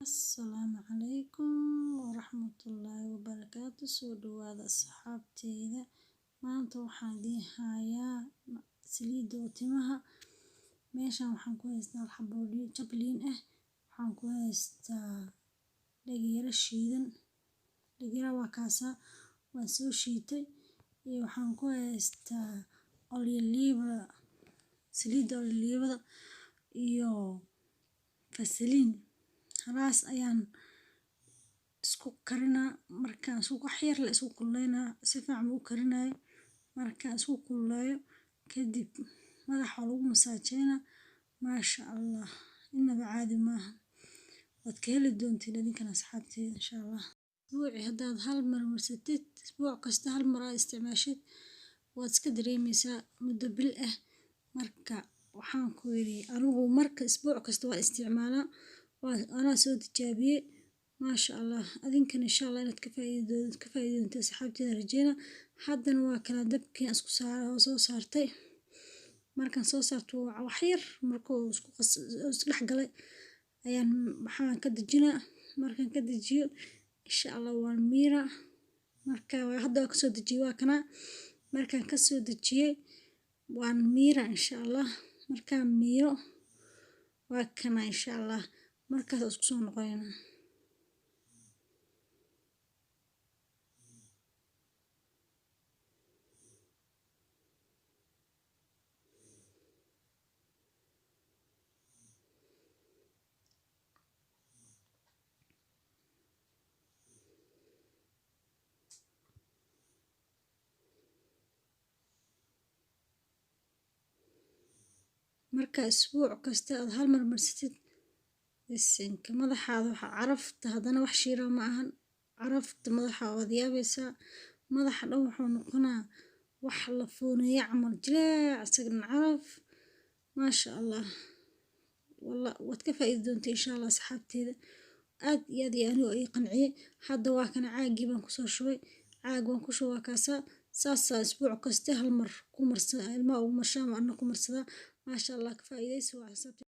Asalaamu calaykum waraxmatullaahi wabarakaatu. Soo dhawaada asxaabteyda. Maanta waxaan idiin hayaa saliidda timaha. Meeshaan waxaan ku haystaa xabbo jabliin ah. Waxaan ku haystaa dhageero shiidan. Dhageero waa kaasa waan soo shiitay. Iyo waxaan ku haystaa olive saliidda olive iyo fasaliin. Halaas ayaan isku karinaa markaan isku xir la isku kulleynaa si fiican u karinayo markaan isku kulleeyo kadib madaxa lagu masaajeyna maasha Allah inaba caadi maaha wad ka heli doontiin idinkana asxaabteyda insha Allah isbuuci haddaad hal mar marsatid isbuuc kasta hal mar aad isticmaashid waad iska dareemaysaa muddo bil ah marka waxaan ku yiri anigu marka isbuuc kasta waa isticmaalaa أنا سويت تجابية ما شاء الله أذنكن إن شاء الله إنك كفاية أنت سحبتي رجينا حدا نواكل دبكي أسكو ساعة وصو صارتي مركن صو صارت وحير مركو أسكو سلح قلي أيان محان كد جنا مركن كد جيو إن شاء الله والميرة مركا هذا كسو دجيوا كنا مركن كسو دجيه والميرة إن شاء الله مركا ميرو وكنا إن شاء الله markaas isku soo noqonayna marka isbuuc kasta aad hal mar marsatid إنك ماذا عرفت هذا أنا وحشيرة معهن عرفت ماذا وذيابيسا ماذا حلوح ونقنا وحلفون يعمل جلاع سجن عرف ما شاء الله والله وتكفى إذا أنت إن شاء الله سحبتي ذا يدي أنا أي قنعي حدا واكن عاقي بنكسر شوي عاق بنكسر وكاسا ساسا أسبوع كستهل مر كمرس الماء ومشام أنكم مرسلا ما شاء الله كفى إذا سوى حسبتي